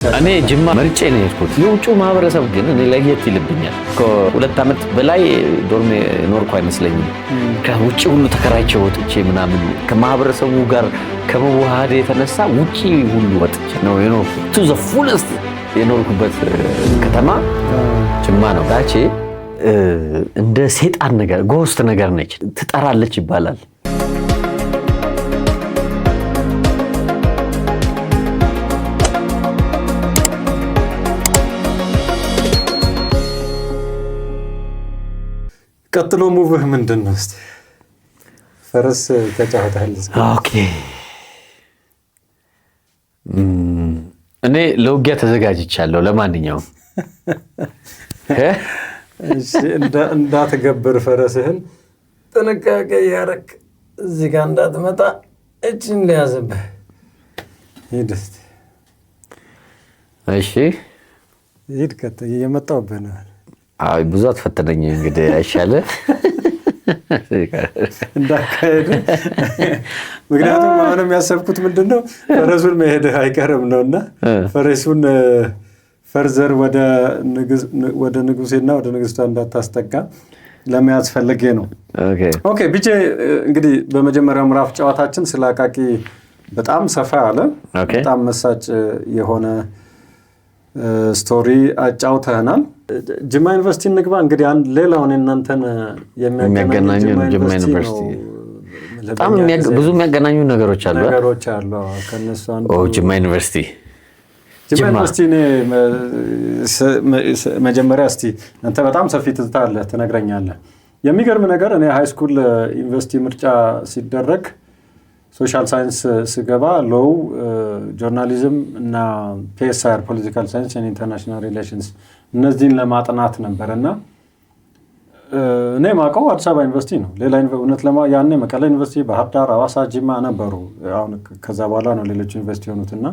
እኔ ጅማ መርጬ ነው የሄድኩት። የውጭው ማህበረሰብ ግን እኔ ለየት ይልብኛል። ከሁለት ዓመት በላይ ዶርሜ ኖርኩ አይመስለኝም። ከውጭ ሁሉ ተከራይቼ ወጥቼ ምናምን ከማህበረሰቡ ጋር ከመዋሃድ የተነሳ ውጭ ሁሉ ወጥቼ ነው የኖርኩት። ቱ ዘ ፉለስት የኖርኩበት ከተማ ጅማ ነው። ዳቼ እንደ ሴጣን ነገር ጎስት ነገር ነች፣ ትጠራለች ይባላል። ቀጥሎ ሙቭህ ምንድነው? እስቲ ፈረስ ተጫውተሃል? ኦኬ እኔ ለውጊያ ተዘጋጅቻለሁ። ለማንኛውም እሺ እንዳትገብር ፈረስህን ጥንቃቄ ያረክ፣ እዚህ ጋር እንዳትመጣ እጅን ሊያዝብህ። ሂድ እስቲ። እሺ ሂድ። እየመጣሁብህ ነው። አይ ብዙ አትፈተነኝ እንግዲህ አይሻለ እንዳካሄድ። ምክንያቱም አሁንም ያሰብኩት ምንድነው ፈረሱን መሄድህ አይቀርም ነውና ፈረሱን ፈርዘር ወደ ንጉሴና ወደ ንግስቷ እንዳታስጠጋ ለመያዝ ፈልጌ ነው። ኦኬ ቢቼ እንግዲህ በመጀመሪያው ምዕራፍ ጨዋታችን ስለ አቃቂ በጣም ሰፋ ያለ በጣም መሳጭ የሆነ ስቶሪ አጫውተናል። ጅማ ዩኒቨርሲቲ እንግባ። እንግዲህ አንድ ሌላውን እናንተን የሚያገናኙ ጅማ ዩኒቨርሲቲ በጣም ብዙ የሚያገናኙ ነገሮች አሉ። ከነሱ አንዱ ጅማ ዩኒቨርሲቲ መጀመሪያ እስቲ አንተ በጣም ሰፊ ትዝታ አለ ትነግረኛለህ። የሚገርም ነገር እኔ ሃይ ስኩል ዩኒቨርሲቲ ምርጫ ሲደረግ ሶሻል ሳይንስ ስገባ ሎው ጆርናሊዝም እና ፒኤስአር ፖለቲካል ሳይንስ እና ኢንተርናሽናል ሪሌሽንስ እነዚህን ለማጥናት ነበርና እኔ ማውቀው አዲስ አበባ ዩኒቨርሲቲ ነው። ሌላ እውነት ያኔ መቀሌ ዩኒቨርሲቲ፣ ባህር ዳር፣ ሐዋሳ፣ ጅማ ነበሩ። አሁን ከዛ በኋላ ነው ሌሎች ዩኒቨርሲቲ ሆኑትና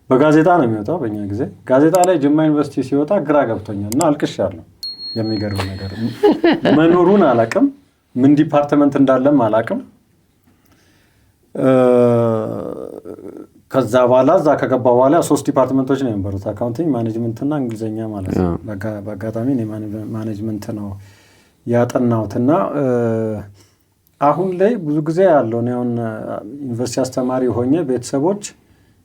በጋዜጣ ነው የሚወጣው። በእኛ ጊዜ ጋዜጣ ላይ ጅማ ዩኒቨርሲቲ ሲወጣ ግራ ገብቶኛል እና አልቅሻለሁ። የሚገርም ነገር መኖሩን አላውቅም፣ ምን ዲፓርትመንት እንዳለም አላውቅም። ከዛ በኋላ እዛ ከገባ በኋላ 3 ዲፓርትመንቶች ነው የነበሩት፣ አካውንቲንግ፣ ማኔጅመንት እና እንግሊዘኛ ማለት ነው። በአጋጣሚ እኔ ማኔጅመንት ነው ያጠናሁትና አሁን ላይ ብዙ ጊዜ ያለው ነው። አሁን ዩኒቨርሲቲ አስተማሪ ሆኜ ቤተሰቦች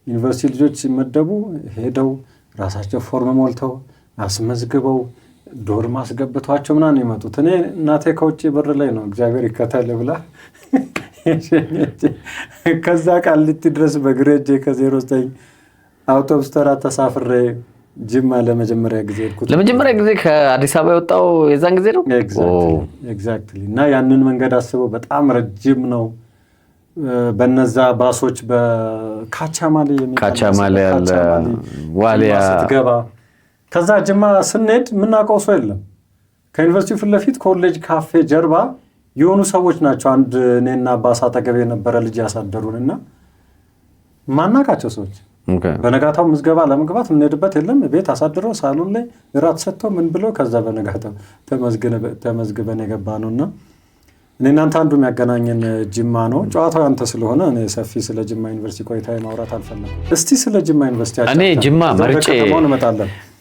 ዩኒቨርሲቲ ልጆች ሲመደቡ ሄደው ራሳቸው ፎርም ሞልተው አስመዝግበው ዶርም አስገብቷቸው ምናምን ይመጡት። እኔ እናቴ ከውጭ በር ላይ ነው እግዚአብሔር ይከተል ብላ ከዛ ቃሊቲ ድረስ በግሬጅ ከ09 አውቶቡስ ተራ ተሳፍሬ ጅማ ለመጀመሪያ ጊዜ ሄድኩት። ለመጀመሪያ ጊዜ ከአዲስ አበባ የወጣው የዛን ጊዜ ነው። ኤግዛክትሊ። እና ያንን መንገድ አስበው በጣም ረጅም ነው። በነዛ ባሶች በካቻማሌ ያለ ዋሊያ ስትገባ ከዛ ጅማ ስንሄድ የምናውቀው ሰው የለም። ከዩኒቨርሲቲው ፊት ለፊት ኮሌጅ ካፌ ጀርባ የሆኑ ሰዎች ናቸው። አንድ እኔና ባሳ አጠገብ የነበረ ልጅ ያሳደሩንና ማናቃቸው ሰዎች በነጋታው ምዝገባ ለመግባት የምንሄድበት የለም። ቤት አሳድረው ሳሎን ላይ እራት ሰጥተው ምን ብለው ከዛ በነጋታው ተመዝግበን የገባ ነውና እኔ እናንተ አንዱ የሚያገናኘን ጅማ ነው። ጨዋታው ያንተ ስለሆነ እኔ ሰፊ ስለ ጅማ ዩኒቨርሲቲ ቆይታዬ ማውራት አልፈለኩም። እስቲ ስለ ጅማ ዩኒቨርሲቲ እኔ ጅማ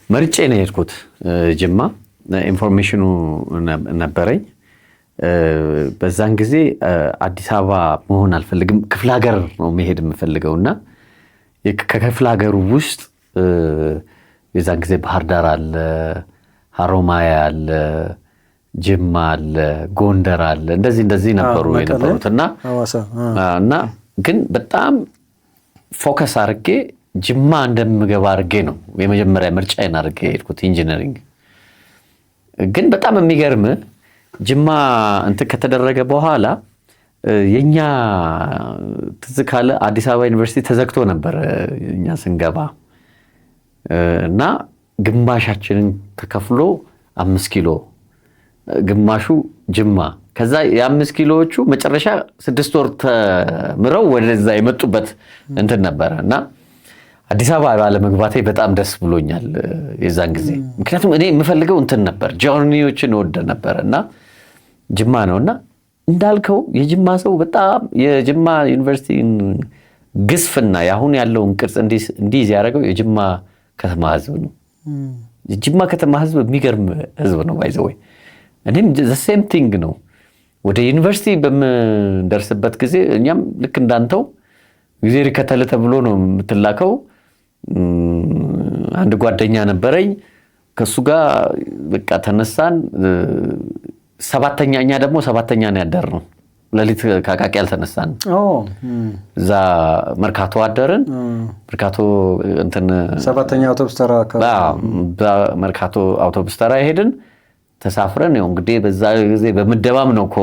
መርጬ ነው የሄድኩት። ጅማ ኢንፎርሜሽኑ ነበረኝ። በዛን ጊዜ አዲስ አበባ መሆን አልፈልግም፣ ክፍለ ሀገር ነው መሄድ የምፈልገውና ከክፍለ ሀገሩ ውስጥ የዛን ጊዜ ባህር ዳር አለ፣ ሀሮማያ አለ፣ ጅማ አለ፣ ጎንደር አለ፣ እንደዚህ ነበሩ የነበሩት እና ግን በጣም ፎከስ አድርጌ ጅማ እንደምገባ አድርጌ ነው የመጀመሪያ ምርጫዬን አድርጌ ሄድኩት ኢንጂነሪንግ። ግን በጣም የሚገርም ጅማ እንትን ከተደረገ በኋላ የኛ ትዝ ካለ አዲስ አበባ ዩኒቨርሲቲ ተዘግቶ ነበር እኛ ስንገባ እና ግማሻችንን ተከፍሎ 5 ኪሎ ግማሹ ጅማ፣ ከዛ የ5 ኪሎዎቹ መጨረሻ 6 ወር ተምረው ወደዛ የመጡበት እንትን ነበረ እና አዲስ አበባ ባለመግባቴ በጣም ደስ ብሎኛል የዛን ጊዜ። ምክንያቱም እኔ የምፈልገው እንትን ነበር፣ ጆርኒዎችን ወደ ነበር እና ጅማ ነውና እንዳልከው የጅማ ሰው በጣም የጅማ ዩኒቨርሲቲ ግዝፍና ያሁን ያለውን ቅርጽ እንዲህ ያደረገው የጅማ ከተማ ህዝብ ነው። ጅማ ከተማ ህዝብ የሚገርም ህዝብ ነው። ባይዘው እኔም the same thing ነው። ወደ ዩኒቨርሲቲ በምንደርስበት ጊዜ እኛም ልክ እንዳንተው ጊዜ ሪከተለ ተብሎ ነው የምትላከው። አንድ ጓደኛ ነበረኝ ከሱ ጋር በቃ ተነሳን። ሰባተኛ እኛ ደግሞ ሰባተኛ ነው ያደርነው። ለሊት ካቃቂ ያልተነሳን እዛ መርካቶ አደርን። መርካቶ እንትን ሰባተኛ አውቶቡስ ተራ መርካቶ አውቶቡስ ተራ ሄድን። ተሳፍረን ነው እንግዲህ በዛ ጊዜ በመደባም ነው እኮ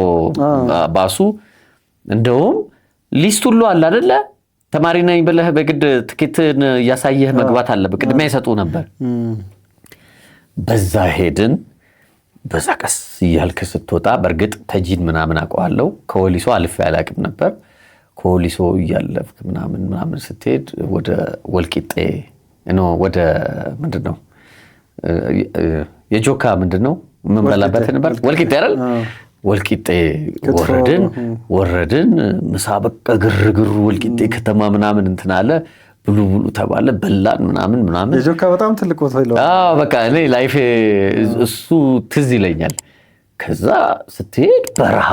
ባሱ። እንደውም ሊስት ሁሉ አለ አይደለ? ተማሪ ነኝ ብለህ በግድ ትኬትን ያሳየህ መግባት አለበት። ቅድሚያ ይሰጡ ነበር። በዛ ሄድን። በዛ ቀስ እያልክ ስትወጣ በእርግጥ ተጂን ምናምን አውቀዋለሁ። ከወሊሶ አልፌ አላውቅም ነበር። ከወሊሶ እያለፍክ ምናምን ስትሄድ ወደ ወልቂጤ ነው። ወደ ምንድነው የጆካ ምንድነው ምን በላበት ነበር? ወልቂጤ አይደል? ወልቂጤ ወረድን። ምሳ በቃ ግርግሩ ወልቂጤ ከተማ ምናምን እንትን አለ። ብሉ ተባለ። በላን ምናምን የጆካ በጣም ትልቅ ቦታ ይላል። በቃ እኔ ላይፍ እሱ ትዝ ይለኛል። ከዛ ስትሄድ በረሃ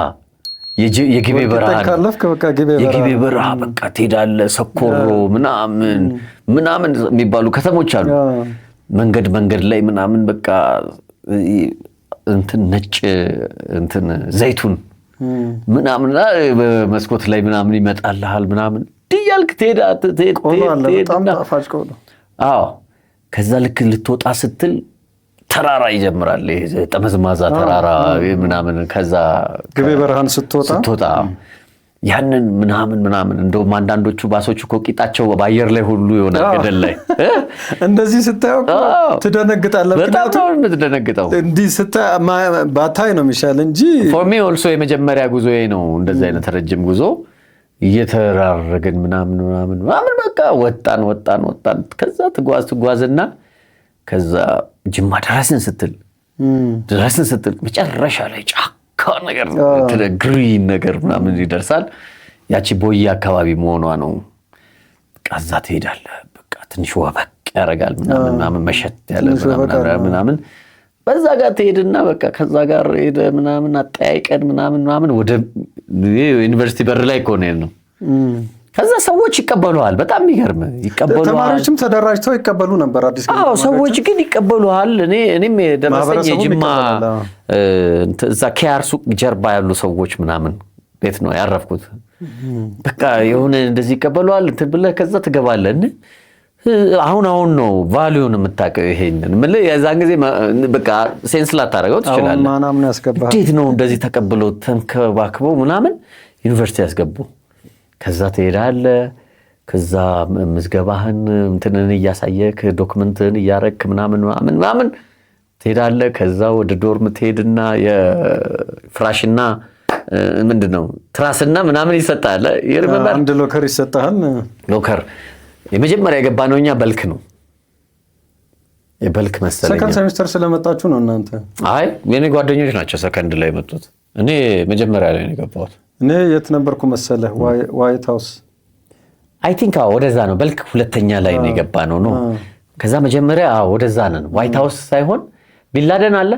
የግቤ በረሃ የግቤ በረሃ በቃ ትሄዳለህ። ሰኮሮ ምናምን የሚባሉ ከተሞች አሉ። መንገድ ላይ ምናምን በቃ እንትን ነጭ እንትን ዘይቱን ምናምን በመስኮት ላይ ምናምን ይመጣልሃል ምናምን ዲያልክ ትሄድ። በጣም ጣፋጭ ቆሎ። ከዛ ልክ ልትወጣ ስትል ተራራ ይጀምራል። ይሄ ጠመዝማዛ ተራራ ምናምን። ከዛ ግቤ በረሃን ስትወጣ ያንን ምናምን እንደውም አንዳንዶቹ ባሶች እኮ ቂጣቸው በአየር ላይ ሁሉ ይሆናል ገደል ላይ። እንደዚህ ስታየው ትደነግጣለህ። በጣም ነው የምትደነግጠው። እንዲህ ባታይ ነው የሚሻል እንጂ for me also የመጀመሪያ ጉዞዬ ነው እንደዚህ አይነት ረጅም ጉዞ። እየተራረገን ምናምን በቃ ወጣን። ከዛ ትጓዝና ከዛ ጅማ ድረስን ስትል መጨረሻ ላይ ጫካ ነገር ግሪን ነገር ምናምን ይደርሳል። ያቺ ቦዬ አካባቢ መሆኗ ነው። ከዛ ትሄዳለህ። በቃ ትንሽ ወበቅ ያደርጋል ምናምን መሸት ያለ ምናምን በዛ ጋር ትሄድና በቃ ከዛ ጋር ሄደ ምናምን አጠያይቀን ምናምን ወደ ዩኒቨርሲቲ በር ላይ እኮ ነው። ከዛ ሰዎች ይቀበሉሃል። በጣም የሚገርም ይቀበሉሃል። ተማሪዎችም ተደራጅተው ይቀበሉ ነበር። አዲስ ሰዎች ግን ይቀበሉሃል። እኔም ደረሰኝ የጅማ እዛ ኪያር ሱቅ ጀርባ ያሉ ሰዎች ምናምን ቤት ነው ያረፍኩት። በቃ የሆነ እንደዚህ ይቀበሉሃል። እንትን ብለህ ከዛ ትገባለህ። አሁን ነው ቫልዩን የምታውቀው። ይሄንን ማለት የዛን ጊዜ በቃ ሴንስ ላታደርገው ትችላለህ። እንዴት ነው እንደዚህ ተቀብለው ተንከባክበው ምናምን ዩኒቨርሲቲ ያስገቡ። ከዛ ትሄዳለህ። ከዛ ምዝገባህን እንትንን እያሳየክ ዶክመንትን እያረክ ምናምን ትሄዳለህ። ከዛ ወደ ዶርም ትሄድና የፍራሽና ምንድነው ትራስና ምናምን ይሰጣል። አንድ ሎከር ይሰጣል። ሎከር የመጀመሪያ የገባ ነው እኛ በልክ ነው። የበልክ መሰለኝ። ሰከንድ ሴሚስተር ስለመጣችሁ ነው እናንተ? አይ የኔ ጓደኞች ናቸው ሰከንድ ላይ መጡት። እኔ መጀመሪያ ላይ ነው የገባሁት። እኔ የት ነበርኩ መሰለህ? ዋይት ሃውስ አይ ቲንክ ወደዛ ነው። በልክ ሁለተኛ ላይ ነው የገባ ነው። ከዛ መጀመሪያ ወደዛ ነን። ዋይት ሃውስ ሳይሆን ቢንላደን አለ።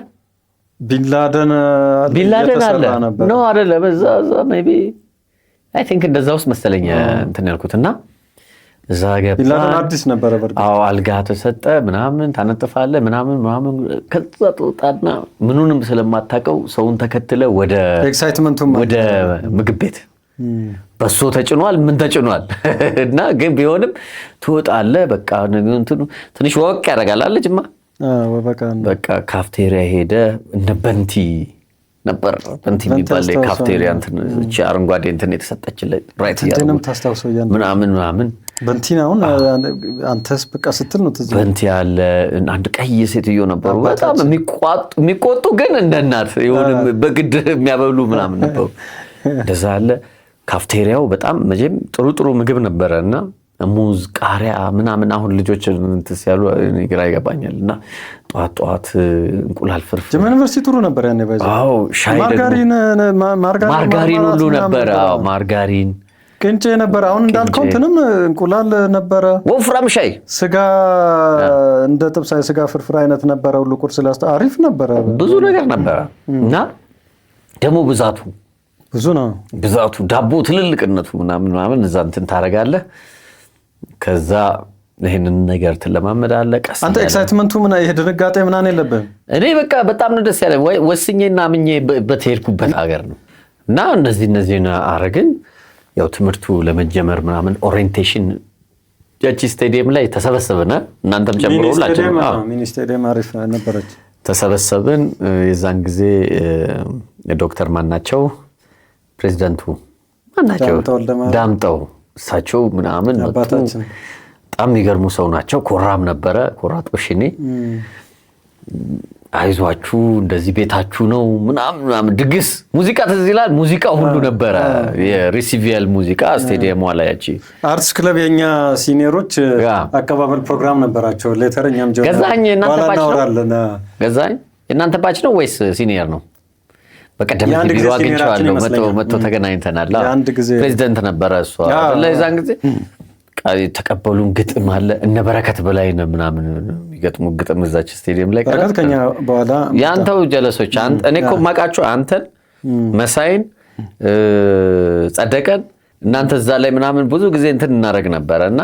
ቢንላደን አለ ነው አይደለ? በዛ ሜቢ አይ ቲንክ እንደዛ ውስጥ መሰለኝ እንትን ያልኩትና እዛ ገባ። ቢንላደን አዲስ ነበረ በርግጥ። አልጋ ተሰጠ ምናምን ታነጥፋለህ ምናምን። ከዛ ተወጣና ምኑንም ስለማታውቀው ሰውን ተከትለ ወደ ኤክሳይትመንቱም ወደ ምግብ ቤት በሶ ተጭኗል ምን ተጭኗል እና ግን ቢሆንም ትወጣለህ። በቃ እንትኑ ትንሽ ወቅ ያደርጋል አለ ጅማ። በቃ ካፍቴሪያ ሄደ። እነ በንቲ ነበር በንቲ የሚባል ካፍቴሪያ እንትን እቺ አረንጓዴ እንትን የተሰጠችለት ራይት ያለው ምናምን በንቲና አሁን አንተስ በቃ ስትል ነው ትዝ በንቲ ያለ አንድ ቀይ ሴትዮ ነበሩ። በጣም የሚቆጡ ግን እንደ እናት የሆነ በግድ የሚያበሉ ምናምን ነበሩ። እንደዛ አለ። ካፍቴሪያው በጣም መቼም ጥሩ ምግብ ነበረና ሙዝ፣ ቃሪያ ምናምን። አሁን ልጆች እንትስ ያሉ ግራ ይገባኛልና ጧት እንቁላል ፍርፍር። ዩኒቨርሲቲ ጥሩ ነበር ያኔ ባይዘ። ሻይ ማርጋሪን ሁሉ ነበር። ማርጋሪን ቅንጬ ነበር። አሁን እንዳልከው እንትንም እንቁላል ነበረ፣ ወፍራም ሻይ፣ ስጋ እንደ ጥብስ ስጋ ፍርፍር አይነት ነበረ። ሁሉ ቁርስ አሪፍ ነበረ፣ ብዙ ነገር ነበረ እና ደግሞ ብዙ ነው ብዛቱ፣ ዳቦ ትልልቅነቱ ምናምን እዛ እንትን ታደርጋለህ። ከዛ ይሄንን ነገር ትለማመዳለህ። ቀስ አንተ ኤክሳይትመንቱ ምን ይሄ ድንጋጤ ምናምን የለብህም? እኔ በቃ በጣም ነው ደስ ያለኝ። ወስኜና አምኜ በተሄድኩበት ሀገር ነው እና እነዚህ አረግን። ያው ትምህርቱ ለመጀመር ምናምን ኦሪየንቴሽን ጃቺ ስቴዲየም ላይ ተሰበሰብን። እናንተም ጨምሮላችሁ ሚኒ ስቴዲየም አሪፍ ነበረች። ተሰበሰብን። የዛን ጊዜ ዶክተር ማናቸው ፕሬዚዳንቱ ማናቸው ዳምጠው እሳቸው ምናምን አባታችን በጣም የሚገርሙ ሰው ናቸው። ኮራም ነበረ ኮራጦሽኔ አይዟችሁ እንደዚህ ቤታችሁ ነው ምናምን ድግስ ሙዚቃ ትዝ ይላል። ሙዚቃ ሁሉ ነበረ፣ የሪሲቪያል ሙዚቃ ስቴዲየሙ ላይ ያቺ አርትስ ክለብ የኛ ሲኒየሮች አቀባበል ፕሮግራም ነበራቸው። ሌተርኛም ጀምሮ ገዛኝ እናንተ ባች ነው ወይስ ሲኒየር ነው? በቀደም ቪዲዮ አግኝቻለሁ። መጥቶ ተገናኝተናል። ፕሬዚዳንት ነበረ እሷ ለዛን ጊዜ ተቀበሉን። ግጥም አለ እነ በረከት በላይ ነው ምናምን የሚገጥሙ ግጥም እዛች ስቴዲየም ላይ በረከት ከኛ በኋላ ያንተው ጀለሶች እኔ እኮ የማውቃቸው አንተን መሳይን ጸደቀን እናንተ እዛ ላይ ምናምን ብዙ ጊዜ እንትን እናደርግ ነበረና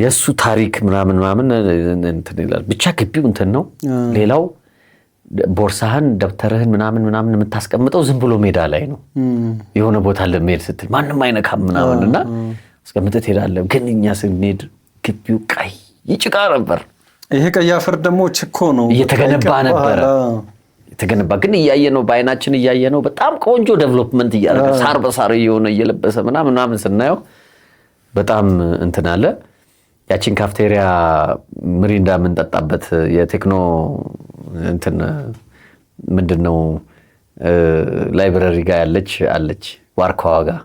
የሱ ታሪክ ምናምን እንትን ይላል። ብቻ ግቢው እንትን ነው። ሌላው ቦርሳህን ደብተርህን ምናምን የምታስቀምጠው ዝም ብሎ ሜዳ ላይ ነው። የሆነ ቦታ ለመሄድ ስትል ማንም አይነካም ምናምንና አስቀምጠህ ትሄዳለህ። ግን እኛ ስንሄድ ግቢው ቀይ ጭቃ ነበር። ይሄ ቀይ አፈር ደግሞ ችኮ ነው እየተገነባ ነበረ። ግን እያየነው በአይናችን እያየነው በጣም ቆንጆ ዴቨሎፕመንት እያደረገ ሳር በሳር እየሆነ እየለበሰ ምናምን ስናየው በጣም እንትን አለ። ያቺን ካፍቴሪያ ምሪንዳ የምንጠጣበት የቴክኖ እንትን ምንድነው ላይብረሪ ጋር አለች ዋርካዋ ጋር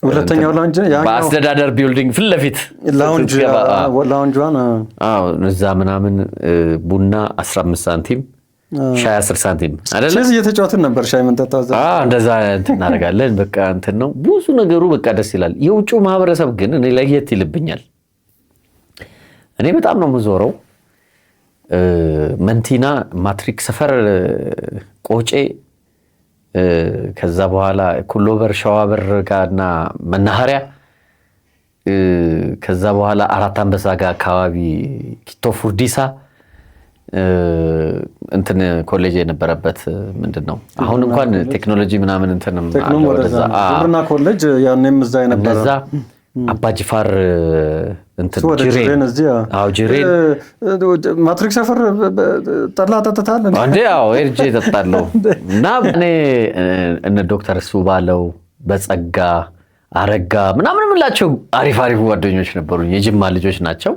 ሁለተኛው ላውንጅ በአስተዳደር ቢልዲንግ ፊት ለፊት ላውንጅዋን እዛ ምናምን ቡና 15 ሳንቲም ሻይ 10 ሳንቲም አይደለ? ስለዚህ እየተጫወትን ነበር ሻይ የምንጠጣው እንደዛ እናደርጋለን። በቃ እንትን ነው ብዙ ነገሩ በቃ ደስ ይላል። የውጭው ማህበረሰብ ግን እኔ ለየት ይልብኛል። እኔ በጣም ነው የምዞረው መንቲና ማትሪክ ሰፈር ቆጬ ከዛ በኋላ ኩሎበር ሸዋበር ጋርና መናኸሪያ ከዛ በኋላ አራት አንበሳ ጋር አካባቢ ኪቶ ፉርዲሳ እንትን ኮሌጅ የነበረበት ምንድነው አሁን እንኳን ቴክኖሎጂ ምናምን እንትንም ግብርና ኮሌጅ ያኔም እዛ የነበረ አባጅፋር እንትን ጅሬን ማትሪክ ሰፈር ጠላ ጠጥታል እንዴ? አዎ ኤርጄ ጠጣለሁ። እና እኔ እነ ዶክተር እሱ ባለው በጸጋ አረጋ ምናምን ምላቸው አሪፍ ጓደኞች ነበሩኝ። የጅማ ልጆች ናቸው።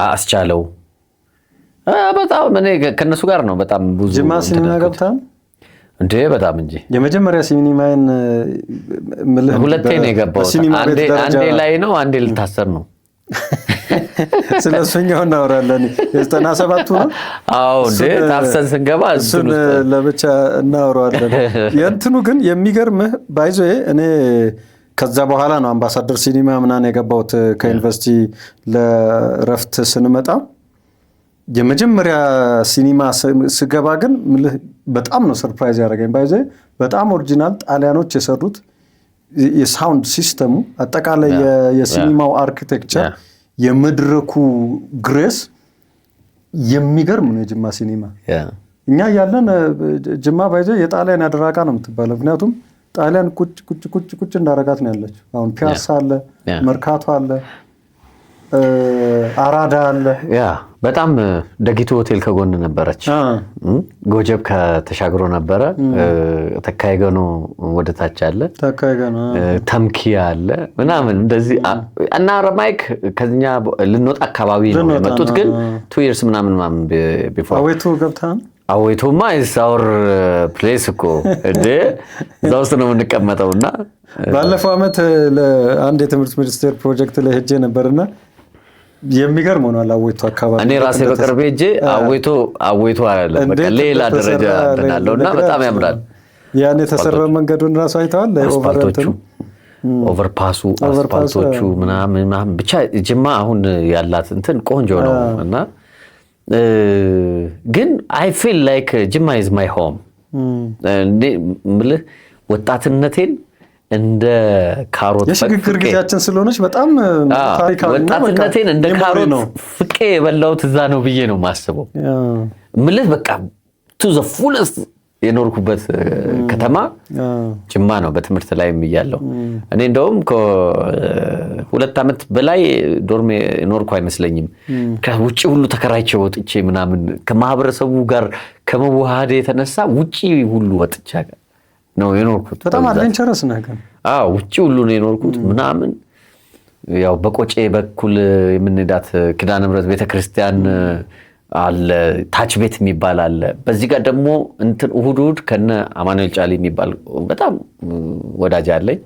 አስቻለው በጣም እኔ ከነሱ ጋር ነው በጣም ብዙ ጅማ ሲኒማ ገብተሃል እንዴ? በጣም እንጂ የመጀመሪያ ሲኒማን ሁለቴ ነው የገባሁት። አንዴ ላይ ነው አንዴ ልታሰር ነው። ስለሱኛው እናወራለን። የ97ቱ ነው። አዎ እንዴ ታፍሰን ስንገባ እሱን ለብቻ እናወራለን። የእንትኑ ግን የሚገርምህ ባይዞ እኔ ከዛ በኋላ ነው አምባሳደር ሲኒማ ምናምን የገባሁት ከዩኒቨርሲቲ ለረፍት ስንመጣ የመጀመሪያ ሲኒማ ስገባ ግን በጣም ነው ሰርፕራይዝ ያደረገኝ። ባይዘ በጣም ኦሪጂናል ጣሊያኖች የሰሩት የሳውንድ ሲስተሙ አጠቃላይ የሲኒማው አርኪቴክቸር የመድረኩ ግሬስ የሚገርም ነው። የጅማ ሲኒማ እኛ ያለን ጅማ ባይዘ የጣሊያን ያደራቃ ነው የምትባለው። ምክንያቱም ጣሊያን ቁጭ እንዳረጋት ነው ያለችው። አሁን ፒያሳ አለ፣ መርካቶ አለ፣ አራዳ አለ። በጣም ደጊቱ ሆቴል ከጎን ነበረች። ጎጀብ ከተሻግሮ ነበረ። ተካይገኖ ወደ ታች አለ። ተምኪያ አለ ምናምን እንደዚህ እና ረማይክ ከኛ ልንወጣ አካባቢ ነው የመጡት። ግን 2 years ምናምን ቢፎር አዌቱ ገብታን አዌቱማ ኢሳውር ፕሌስ እኮ እንዴ እዛ ውስጥ ነው የምንቀመጠውና ባለፈው አመት ለአንድ የትምህርት ሚኒስቴር ፕሮጀክት ላይ ሄጄ ነበርና የሚገርም ነው። አዌቱ አካባቢ እኔ ራሴ በቅርብ ሄጄ አዌቱ አይደለም በቃ ሌላ ደረጃ እናለውና በጣም ያምራል። ያን የተሰራው መንገዱን ራሱ አይተዋል። ኦቨርፓሱ አስፋልቶቹ ምናምን ብቻ ጅማ አሁን ያላት እንትን ቆንጆ ነው። እና ግን አይ ፊል ላይክ ጅማ ኢዝ ማይ ሆም ምልህ ወጣትነቴን እንደ ካሮት የሽግግር ጊዜያችን ስለሆነች በጣም ታሪካዊ ወጣትነቴን እንደ ካሮት ፍቄ የበላሁት እዛ ነው ብዬ ነው የማስበው። ምልህ በቃ ቱ ዘ ፉልስት የኖርኩበት ከተማ ጅማ ነው። በትምህርት ላይም እያለሁ እኔ እንደውም ከ2 ዓመት በላይ ዶርሜ ኖርኩ አይመስለኝም። ከውጪ ሁሉ ተከራይቼ ወጥቼ ምናምን ከማህበረሰቡ ጋር ከመዋሃድ የተነሳ ውጪ ሁሉ ወጥቼ ነው የኖርኩት። በጣም አድቬንቸረስ ነገር። ውጪ ሁሉ ነው የኖርኩት ምናምን። ያው በቆጬ በኩል የምንሄዳት ኪዳነ ምሕረት ቤተክርስቲያን አለ፣ ታች ቤት የሚባል አለ። በዚህ ጋር ደግሞ እንትን እሁድ ከነ አማኑኤል ጫሊ የሚባል በጣም ወዳጅ አለኝ።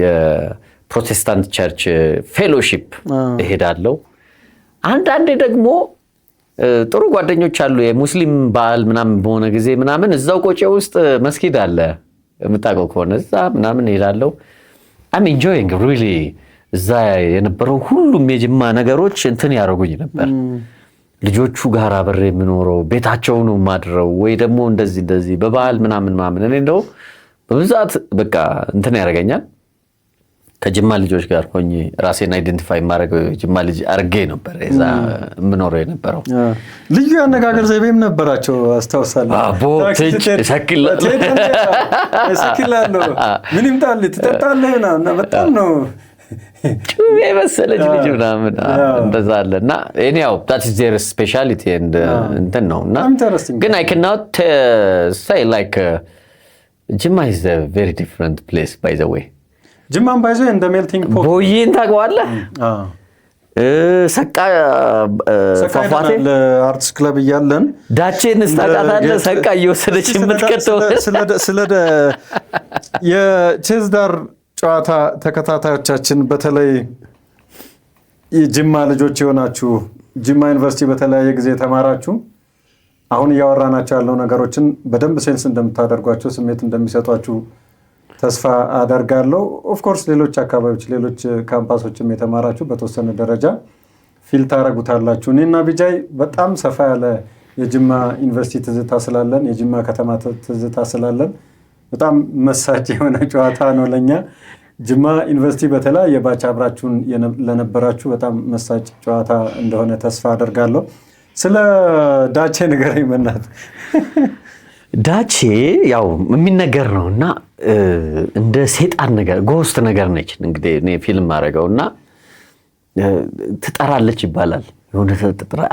የፕሮቴስታንት ቸርች ፌሎሺፕ እሄዳለሁ። አንዳንዴ ደግሞ ጥሩ ጓደኞች አሉ። የሙስሊም በዓል ምናምን በሆነ ጊዜ ምናምን እዛው ቆጬ ውስጥ መስጊድ አለ የምታውቀው ከሆነ እዛ ምናምን እሄዳለሁ። አም ኢንጆይንግ ሪሊ እዛ የነበረው ሁሉም የጅማ ነገሮች እንትን ያደርጉኝ ነበር። ልጆቹ ጋር አብሬ የምኖረው ቤታቸው ነው ማድረው ወይ ደግሞ እንደዚህ በበዓል ምናምን እኔ እንደው በብዛት በቃ እንትን ያደርገኛል። ከጅማ ልጆች ጋር ሆኜ ራሴን አይደንቲፋይ ማድረገው ጅማ ልጅ አርጌ ነበር እዛ የምኖረው የነበረው። ልዩ አነጋገር ዘይቤም ነበራቸው አስታውሳለሁ። ሰኪላለሁ ምን ይምጣልህ ትጠጣለህ እና በጣም ነው ጩቤ መሰለች ልጅ ምናምን እንደዛ አለ። እና እኔው that is their speciality and እንትን ነው። እና ግን I cannot say like Jimma is a very different place by the way. ጅማን ባይዞ እንደ ሜልቲንግ ፖት ቦይን ታውቀዋለህ? ሰቃ ፏፏቴ አርትስ ክለብ እያለን ዳቼን ስታውቃታለህ? ሰቃ እየወሰደች የምትቀጠው ስለ የቼዝ ዳር ጨዋታ ተከታታዮቻችን በተለይ የጅማ ልጆች የሆናችሁ ጅማ ዩኒቨርሲቲ በተለያየ ጊዜ ተማራችሁ አሁን እያወራናቸው ያለው ነገሮችን በደንብ ሴንስ እንደምታደርጓቸው ስሜት እንደሚሰጧችሁ ተስፋ አደርጋለሁ። ኦፍ ኮርስ ሌሎች አካባቢዎች ሌሎች ካምፓሶችም የተማራችሁ በተወሰነ ደረጃ ፊል ታረጉታላችሁ። እኔና ቢጃይ በጣም ሰፋ ያለ የጅማ ዩኒቨርሲቲ ትዝታ ስላለን የጅማ ከተማ ትዝታ ስላለን በጣም መሳጭ የሆነ ጨዋታ ነው ለኛ። ጅማ ዩኒቨርሲቲ በተለያየ ባች አብራችሁን ለነበራችሁ በጣም መሳጭ ጨዋታ እንደሆነ ተስፋ አደርጋለሁ። ስለ ዳቼ ንገረኝ በእናትህ። ዳቼ ያው የሚነገር ነው እና እንደ ሴጣን ነገር ጎስት ነገር ነች። እንግዲህ እኔ ፊልም አደረገውና ትጠራለች ይባላል። የሆነ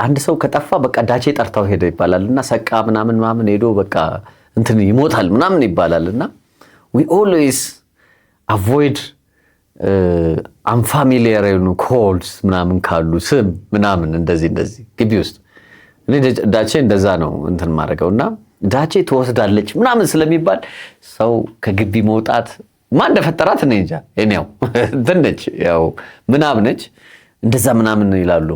አንድ ሰው ከጠፋ በቃ ዳቼ ጠርታው ሄደ ይባላል እና ሰቃ ምናምን ሄዶ በቃ እንትን ይሞታል ምናምን ይባላል እና we always avoid unfamiliar calls ምናምን ካሉ ስም ምናምን እንደዚህ ግቢ ውስጥ እኔ ዳቼ እንደዛ ነው እንትን ማድረገውና ዳቼ ትወስዳለች ምናምን ስለሚባል ሰው ከግቢ መውጣት ማን እንደፈጠራት እኔ እንጃ። እኔው ትንሽ ያው ምናምን ነች እንደዛ ምናምን ይላሉ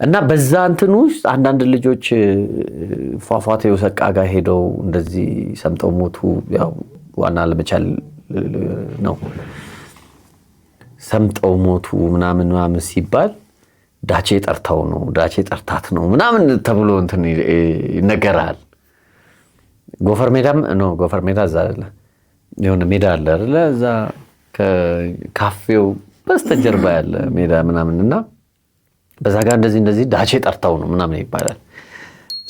እና በዛ እንትን ውስጥ አንዳንድ ልጆች ፏፏቴው ሰቃ ጋር ሄደው እንደዚህ ሰምጠው ሞቱ። ያው ዋና ለመቻል ነው ሰምጠው ሞቱ ምናምን ሲባል ዳቼ ጠርታው ነው ዳቼ ጠርታት ነው ምናምን ተብሎ እንትን ይነገራል። ጎፈር ሜዳ እዛ አይደለ የሆነ ሜዳ አለ አይደለ እዛ ከካፌው በስተጀርባ ያለ ሜዳ ምናምንና በዛ ጋር እንደዚህ ዳቼ ጠርታው ነው ምናምን ይባላል።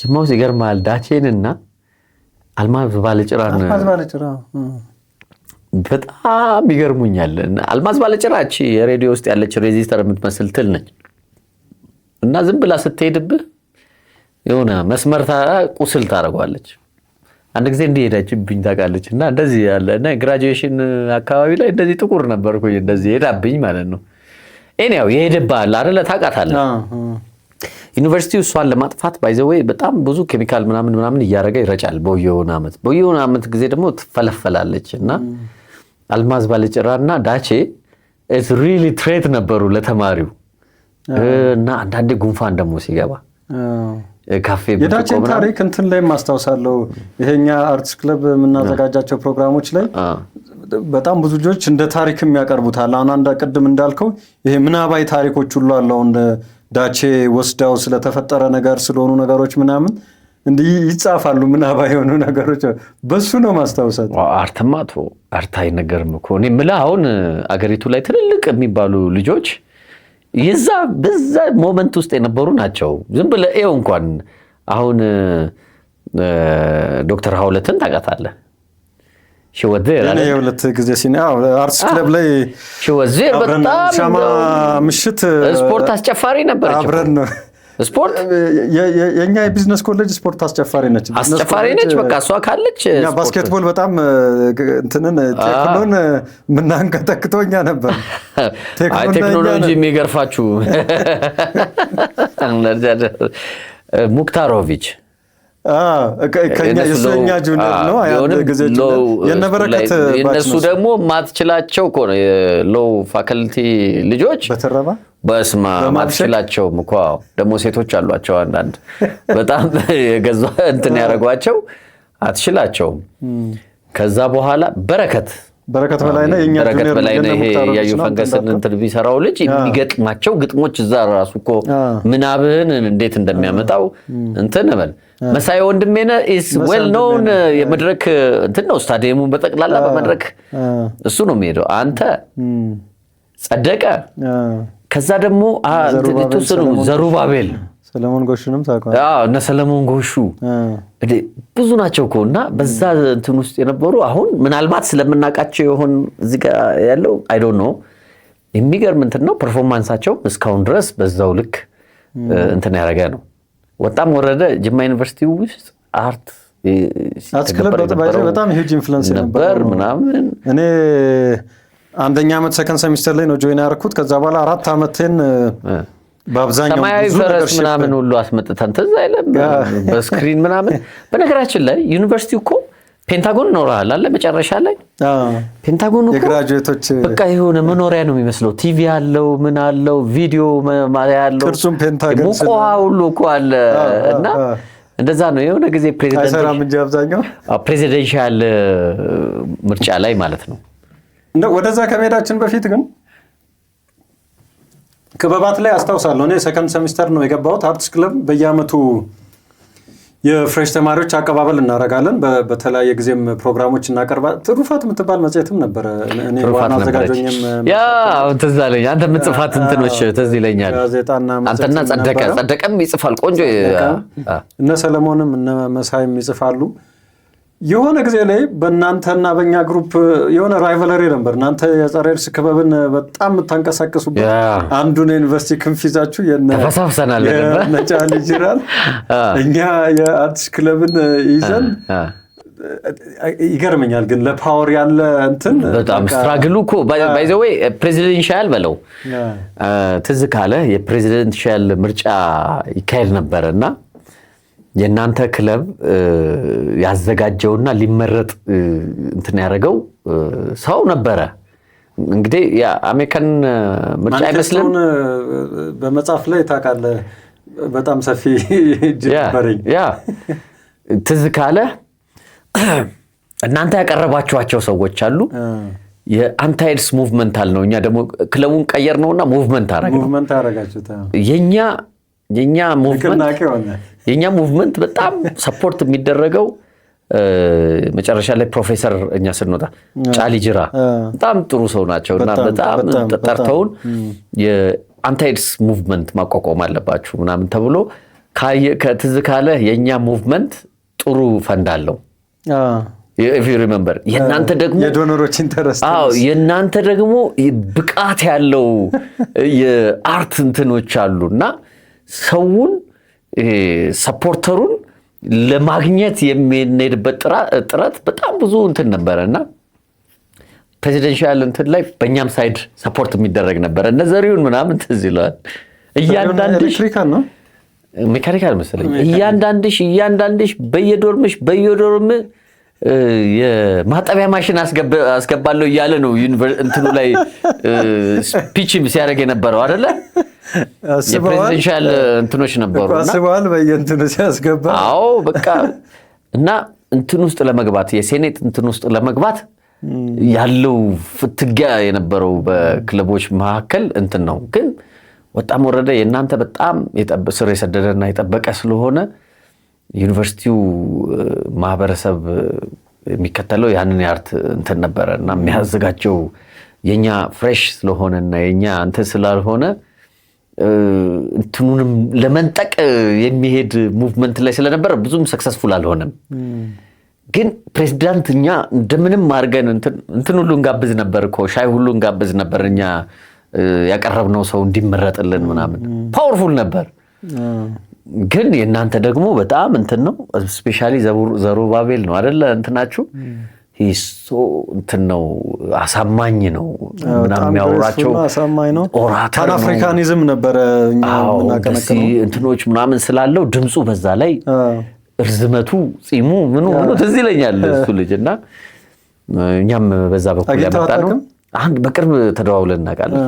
ጅማው ይገርማል። ዳቼንና አልማዝ ባለጭራ በጣም ይገርሙኛል። አልማዝ ባለጭራ እቺ የሬዲዮ ውስጥ ያለች ሬዚስተር የምትመስል ትል ነች እና ዝም ብላ ስትሄድብህ የሆነ መስመር ቁስል ታደርጓለች። አንድ ጊዜ እንደሄዳችብኝ ታውቃለች እና እንደዚህ ያለ እና ግራጁዌሽን አካባቢ ላይ እንደዚህ ጥቁር ነበርኩኝ እንደዚህ ሄዳብኝ ማለት ነው። እኔው የሄደባል አይደለ ታውቃታለህ። ዩኒቨርሲቲው እሷን ለማጥፋት ባይ ዘ ዌይ በጣም ብዙ ኬሚካል ምናምን እያደረገ ይረጫል በየሆነ ዓመት ጊዜ ደግሞ ትፈለፈላለች እና አልማዝ ባለጭራና ዳቼ ኢትስ ሪሊ ትሬት ነበሩ ለተማሪው እና አንዳንዴ ጉንፋን ደግሞ ሲገባ ካፌ የዳችን ታሪክ እንትን ላይ ማስታወሳለሁ። ይሄኛ አርትስ ክለብ የምናዘጋጃቸው ፕሮግራሞች ላይ በጣም ብዙ ልጆች እንደ ታሪክም ያቀርቡታል። አሁን አንድ ቅድም እንዳልከው ይሄ ምናባዊ ታሪኮች ሁሉ አለው እንደ ዳቼ ወስዳው ስለተፈጠረ ነገር ስለሆኑ ነገሮች ምናምን እንዲህ ይጻፋሉ። ምናባዊ የሆኑ ነገሮች በሱ ነው ማስታወሳት። አርትማቶ አርታይ ነገርም እኮ እኔ የምልህ አሁን አገሪቱ ላይ ትልልቅ የሚባሉ ልጆች የዛ በዛ ሞመንት ውስጥ የነበሩ ናቸው። ዝም ብለህ ኤው እንኳን አሁን ዶክተር ሀውለትን ታውቃታለህ? ሽወዜ እኔ የሁለት ጊዜ አርትስ ክለብ ላይ ሽወዜ በጣም ሻማ ምሽት ስፖርት አስጨፋሪ ነበረች። አብረን ነው ስፖርት የኛ የቢዝነስ ኮሌጅ ስፖርት አስጨፋሪ ነች። በቃ እሷ ካለች ያ ባስኬትቦል በጣም እንትንን ቴክኖን ምናንቀጠቅጦኛ ነበር። ቴክኖሎጂ የሚገርፋችሁ ሙክታሮቪች ከኛ የኛ ጁኒየር ነው። አንድ ጊዜ የነበረከት የነሱ ደግሞ ማትችላቸው እኮ ነው የሎው ፋካልቲ ልጆች በተረባ በስማ ማትችላቸው እኮ ደግሞ ሴቶች አሏቸው አንዳንድ በጣም የገዛ እንትን ያረጓቸው አትችላቸውም። ከዛ በኋላ በረከት በላይ ነው የኛ ጁኒየር ይሄ ያዩ ፈንገስን እንትን ቢሰራው ልጅ የሚገጥማቸው ግጥሞች እዛ ራሱ እኮ ምናብህን እንዴት እንደሚያመጣው እንትን በል መሳይ ወንድሜነ ኢስ ዌል ኖን የመድረክ እንትን ነው። ስታዲየሙን በጠቅላላ በመድረክ እሱ ነው የሚሄደው። አንተ ጸደቀ ከዛ ደግሞ ዘሩባቤል ሰለሞን ጎሹንም ታውቃለህ? እነ ሰለሞን ጎሹ ብዙ ናቸው እኮ እና በዛ እንትን ውስጥ የነበሩ አሁን ምናልባት ስለምናውቃቸው ይሆን እዚህ ጋር ያለው አይ ዶንት ኖ። የሚገርም እንትን ነው ፐርፎርማንሳቸው እስካሁን ድረስ በዛው ልክ እንትን ያደረገ ነው። ወጣም ወረደ ጅማ ዩኒቨርሲቲ ውስጥ አርትስ ክለብ በጣም ሂውጅ ኢንፍሉዌንስ ነበር ምናምን። እኔ አንደኛ ዓመት ሰከንድ ሴሚስተር ላይ ነው ጆይን ያደረኩት። ከዛ በኋላ 4 ዓመቴን በአብዛኛው ሰማያዊ ፈረስ ምናምን ሁሉ አስመጥተን ትዝ አይልም በስክሪን ምናምን። በነገራችን ላይ ዩኒቨርሲቲው እኮ ፔንታጎን ኖርሃል አለ መጨረሻ ላይ ፔንታጎን እኮ የግራጁዌቶች በቃ የሆነ መኖሪያ ነው የሚመስለው። ቲቪ አለው ምን አለው ቪዲዮ ማያ አለው ቅርጹም ፔንታጎን ሙቆ ሁሉ እኮ አለ እና እንደዛ ነው። የሆነ ጊዜ ፕሬዚደንሻል ምርጫ ላይ ማለት ነው። ወደዛ ከመሄዳችን በፊት ግን ክበባት ላይ አስታውሳለሁ። እኔ ሰከንድ ሴሚስተር ነው የገባሁት አርትስ ክለብ። በየአመቱ የፍሬሽ ተማሪዎች አቀባበል እናደርጋለን። በተለያየ ጊዜም ፕሮግራሞች እናቀርባለን። ትሩፋት የምትባል መጽሔትም ነበረ። እኔ ዋና አዘጋጆኝም ትዝ አለኝ። አንተ የምትጽፋት እንትኖች ትዝ ይለኛል። አንተና ጸደቀም ይጽፋል ቆንጆ። እነ ሰለሞንም እነ መሳይም ይጽፋሉ። የሆነ ጊዜ ላይ በእናንተና በእኛ ግሩፕ የሆነ ራይቨለሪ ነበር። እናንተ የጸረ ኤድስ ክበብን በጣም የምታንቀሳቅሱበት አንዱን ዩኒቨርሲቲ ክንፍ ይዛችሁ ተፈሳፍሰናል ነጫል ይችላል። እኛ የአርትስ ክለብን ይዘን ይገርመኛል። ግን ለፓወር ያለ እንትን በጣም ስትራግሉ እኮ ባይ ዘ ዌይ ፕሬዚደንሻል በለው ትዝ ካለ የፕሬዚደንሻል ምርጫ ይካሄድ ነበርና የናንተ ክለብ ያዘጋጀውና ሊመረጥ እንትን ያደረገው ሰው ነበረ። እንግዲህ የአሜሪካን ምርጫ አይመስልም። በመጽሐፍ ላይ ታውቃለህ በጣም ሰፊ ጅበረኝ ትዝ ካለ እናንተ ያቀረባችኋቸው ሰዎች አሉ። የአንታይ ኤድስ ሙቭመንት አልነው። እኛ ደግሞ ክለቡን ቀየር ነውና ሙቭመንት አረጋችሁት። የኛ ሙቭመንት በጣም ሰፖርት የሚደረገው መጨረሻ ላይ ፕሮፌሰር እኛ ስንወጣ ጫሊ ጅራ በጣም ጥሩ ሰው ናቸው እና በጣም ጠርተውን የአንታይ ኤድስ ሙቭመንት ማቋቋም አለባችሁ ምናምን ተብሎ ከትዝ ካለ የኛ ሙቭመንት ጥሩ ፈንድ አለው። if you remember የናንተ ደግሞ የዶኖሮች ኢንተረስት የናንተ ደግሞ ብቃት ያለው የአርት እንትኖች አሉና ሰውን ሰፖርተሩን ለማግኘት የሚነድበት ጥረት በጣም ብዙ እንትን ነበርና ፕሬዚደንሻል እንትን ላይ በእኛም ሳይድ ሰፖርት የሚደረግ ነበር። እነዘሪውን ምናምን ትዝ ይላል። እያንዳንድሽ ሜካኒካል መሰለኝ እያንዳንድሽ በየዶርምሽ የማጠቢያ ማሽን አስገባለሁ እያለ ነው እንትኑ ላይ ስፒች ሲያደርግ የነበረው አይደለ? የፕሬዚደንሻል እንትኖች ነበሩና አስበዋል በየእንትኑ ሲያስገባ አዎ በቃ እና እንትን ውስጥ ለመግባት የሴኔት እንትን ውስጥ ለመግባት ያለው ፍትጊያ የነበረው በክለቦች መካከል እንትን ነው። ግን ወጣም ወረደ የእናንተ በጣም ስር የሰደደና የጠበቀ ስለሆነ ዩኒቨርሲቲው ማህበረሰብ የሚከተለው ያንን የአርት እንትን ነበረና የሚያዘጋጀው የኛ ፍሬሽ ስለሆነና የኛ እንትን ስላልሆነ እንትኑንም ለመንጠቅ የሚሄድ ሙቭመንት ላይ ስለነበረ ብዙም ሰክሰስፉል አልሆነም። ግን ፕሬዝዳንት እኛ እንደምንም አድርገን እንትን ሁሉ እንጋብዝ ነበር እኮ ሻይ ሁሉ እንጋብዝ ነበር እኛ ያቀረብነው ሰው እንዲመረጥልን ምናምን ፓወርፉል ነበር። ግን የእናንተ ደግሞ በጣም እንትን ነው። ስፔሻሊ ዘሩባቤል ነው አይደለ እንትናችሁ ሂሶ እንትን ነው አሳማኝ ነው ምናምን የሚያወራቸው አሳማኝ ነው። ኦራተር ፓን አፍሪካኒዝም ነበረ እኛ ምናቀነቀነው እንትኖች ምናምን ስላለው ድምፁ በዛ ላይ እርዝመቱ ጺሙ ምኑ ትዝ ይለኛል እሱ ልጅና እኛም በዛ በኩል ያመጣ ነው። አንድ በቅርብ ተደዋውለን እናውቃለን።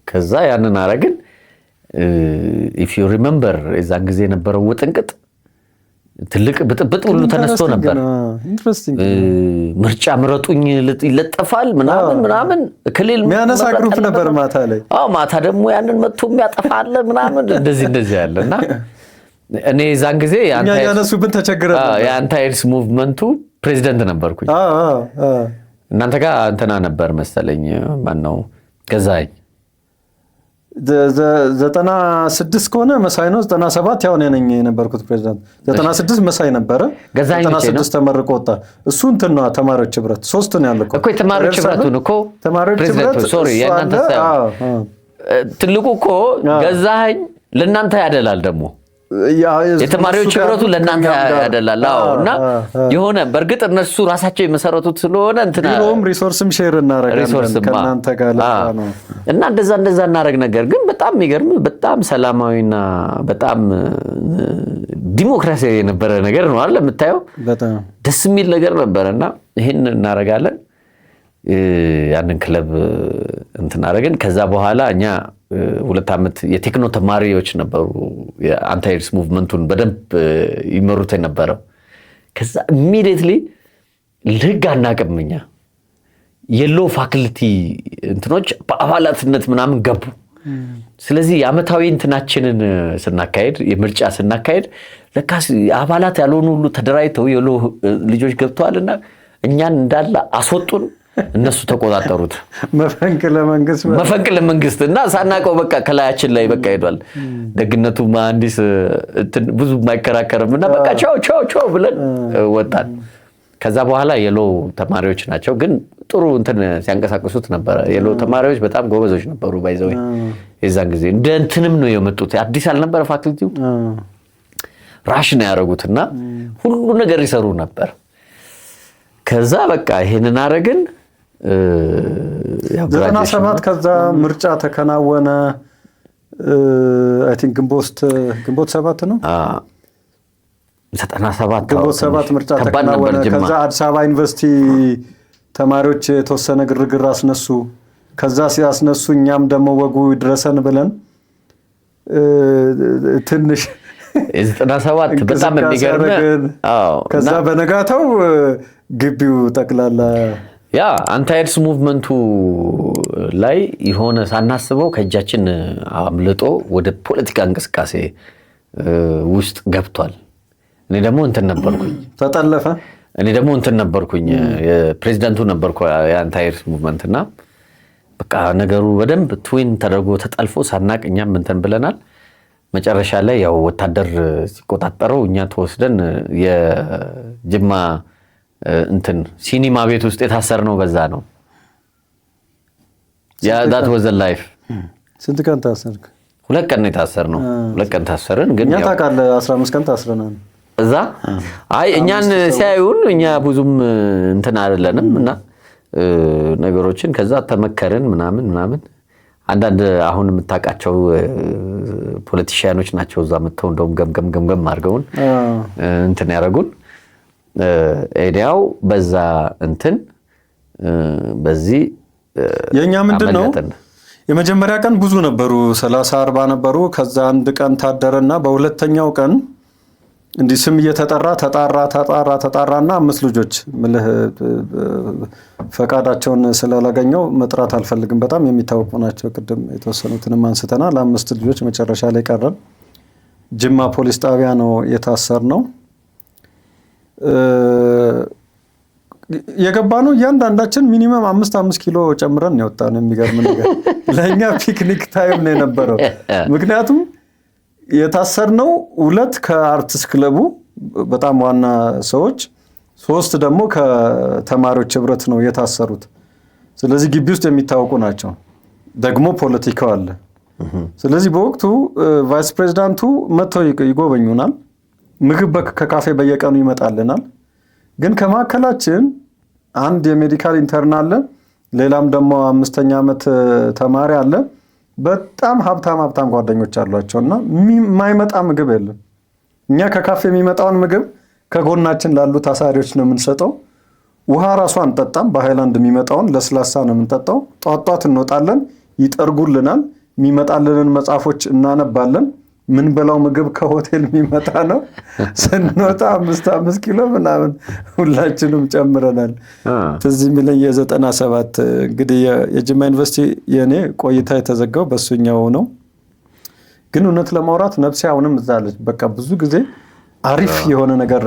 ከዛ ያንን አረግን if you remember የዛን ጊዜ የነበረው ውጥንቅጥ ትልቅ ብጥብጥ ሁሉ ተነስቶ ነበር። ምርጫ ምረጡኝ ይለጠፋል ምናምን ክልል የሚያነሳ ግሩፕ ነበር ማታ ላይ። ማታ ደግሞ ያንን መጥቶ የሚያጠፋል ምናምን እንደዚህ ያለና እኔ የዛን ጊዜ ያነሱብን ተቸግረን የአንታይድስ ሙቭመንቱ ፕሬዚደንት ነበርኩኝ። እናንተ ጋር እንትና ነበር መሰለኝ ማነው ገዛኝ 96 ከሆነ መሳይ ነው። 97 ያው ነኝ የነበርኩት ፕሬዝዳንት። 96 መሳይ ነበረ። 96 ተመርቆ ወጣ። እሱ እንትን ነው ተማሪዎች ህብረት 3 ነው ያለው እኮ ተማሪዎች ህብረቱን እኮ ተማሪዎች ህብረት ሶሪ የእናንተ ትልቁ እኮ ገዛኝ ለእናንተ ያደላል ደግሞ የተማሪዎች ህብረቱ ለእናንተ ያደላል። እና የሆነ በርግጥ እነሱ ራሳቸው የመሰረቱት ስለሆነ እንትና ቢሮም ሪሶርስም ሼር እናረጋለን ከእናንተ ጋር ነው እና እንደዛ እናረግ ነገር ግን በጣም የሚገርም በጣም ሰላማዊና በጣም ዲሞክራሲያዊ የነበረ ነገር ነው አይደል የምታየው። በጣም ደስ የሚል ነገር ነበርና ይሄን እናረጋለን። ያንን ክለብ እንትን አረጋለን። ከዛ በኋላ እኛ 2 ዓመት የቴክኖ ተማሪዎች ነበሩ የአንታይድስ ሙቭመንቱን በደንብ ይመሩት የነበረው። ከዛ ኢሚዲየትሊ ለህግ አናቀምኛ የሎ ፋክልቲ እንትኖች በአባላትነት ምናምን ገቡ። ስለዚህ የአመታዊ እንትናችንን ስናካሄድ የምርጫ ስናካሄድ ለካስ አባላት ያልሆኑ ሁሉ ተደራጅተው የሎ ልጆች ገብተዋልና እኛን እንዳለ አስወጡን። እነሱ ተቆጣጠሩት። መፈንቅለ መንግስት እና ሳናቀው በቃ ከላያችን ላይ በቃ ሄዷል። ደግነቱ መሐንዲስ ብዙ ማይከራከርምና በቃ ቻው ብለን ወጣን። ከዛ በኋላ የሎ ተማሪዎች ናቸው ግን ጥሩ እንትን ሲያንቀሳቅሱት ነበር። የሎ ተማሪዎች በጣም ጎበዞች ነበሩ። ባይዘው የዛን ጊዜ እንደ እንትንም ነው የመጡት። አዲስ አልነበረ ፋክልቲው ራሽ ነው ያደረጉትና ሁሉ ነገር ይሰሩ ነበር። ከዛ በቃ ይሄንን አረግን 97 ከዛ ምርጫ ተከናወነ። አይ ቲንክ ግንቦት 7 ነው 97 ግንቦት 7 ምርጫ ተከናወነ። ከዛ አዲስ አበባ ዩኒቨርሲቲ ተማሪዎች የተወሰነ ግርግር አስነሱ። ከዛ ሲያስነሱ እኛም ደግሞ ወጉ ይድረሰን ብለን ትንሽ 97 በጣም የሚገርም ከዛ በነጋታው ግቢው ጠቅላላ ያ አንታይድስ ሙቭመንቱ ላይ የሆነ ሳናስበው ከእጃችን አምልጦ ወደ ፖለቲካ እንቅስቃሴ ውስጥ ገብቷል። እኔ ደግሞ እንትን ነበርኩኝ ተጠለፈ። እኔ ደግሞ እንትን ነበርኩኝ የፕሬዝዳንቱ ነበርኩ የአንታይድስ ሙቭመንትና በቃ ነገሩ በደንብ ትዊን ተደርጎ ተጠልፎ ሳናቅ እኛም እንትን ብለናል። መጨረሻ ላይ ያው ወታደር ሲቆጣጠረው እኛ ተወስደን የጅማ እንትን ሲኒማ ቤት ውስጥ የታሰር ነው። በዛ ነው ያ that was a life። ስንት ቀን ታሰርክ? 2 ቀን ነው የታሰር ነው። 2 ቀን ታሰርን። ግን እኛ ታውቃለህ 15 ቀን ታስረናል እዛ። አይ እኛን ሲያዩን እኛ ብዙም እንትን አይደለንም እና ነገሮችን ከዛ ተመከርን ምናምን አንዳንድ አሁን የምታውቃቸው ፖለቲሽያኖች ናቸው እዛ መጥተው እንደውም ገምገም አድርገውን እንትን ያደረጉን። ኤዲያው በዛ እንትን በዚህ የኛ ምንድነው የመጀመሪያ ቀን ብዙ ነበሩ፣ 30-40 ነበሩ። ከዛ አንድ ቀን ታደረና በሁለተኛው ቀን እንዲህ ስም እየተጠራ ተጣራና 5 ልጆች ምልህ ፈቃዳቸውን ስላላገኘው መጥራት አልፈልግም፣ በጣም የሚታወቁ ናቸው። ቅድም የተወሰኑትንም አንስተናል። 5 ልጆች መጨረሻ ላይ ቀረን። ጅማ ፖሊስ ጣቢያ ነው የታሰርነው። የገባ ነው እያንዳንዳችን ሚኒመም 5 ኪሎ ጨምረን ነው የወጣነው። የሚገርም ነገር ለእኛ ፒክኒክ ታይም ነው የነበረው። ምክንያቱም የታሰርነው 2 ከአርቲስት ክለቡ በጣም ዋና ሰዎች፣ 3 ደግሞ ከተማሪዎች ህብረት ነው የታሰሩት። ስለዚህ ግቢ ውስጥ የሚታወቁ ናቸው። ደግሞ ፖለቲካው አለ። ስለዚህ በወቅቱ ቫይስ ፕሬዚዳንቱ መጥተው ይጎበኙናል። ምግብ ከካፌ በየቀኑ ይመጣልናል። ግን ከማዕከላችን አንድ የሜዲካል ኢንተርን አለ፣ ሌላም ደግሞ 5ኛ ዓመት ተማሪ አለ። በጣም ሀብታም ጓደኞች አሏቸውና የማይመጣ ምግብ የለም። እኛ ከካፌ የሚመጣውን ምግብ ከጎናችን ላሉ ታሳሪዎች ነው የምንሰጠው። ውሃ ራሱ አንጠጣም፣ በሃይላንድ የሚመጣውን ለስላሳ ነው የምንጠጣው። ጧት እንወጣለን፣ ይጠርጉልናል። የሚመጣልንን መጽሐፎች እናነባለን። ምን በላው ምግብ ከሆቴል የሚመጣ ነው። ስንወጣ 5 ኪሎ ምናምን ሁላችንም ጨምረናል። ትዝ የሚለኝ የ97 እንግዲህ የጅማ ዩኒቨርሲቲ የኔ ቆይታ የተዘጋው በሱኛው ነው። ግን እውነት ለማውራት ነፍሴ አሁንም እዛ አለች። በቃ ብዙ ጊዜ አሪፍ የሆነ ነገር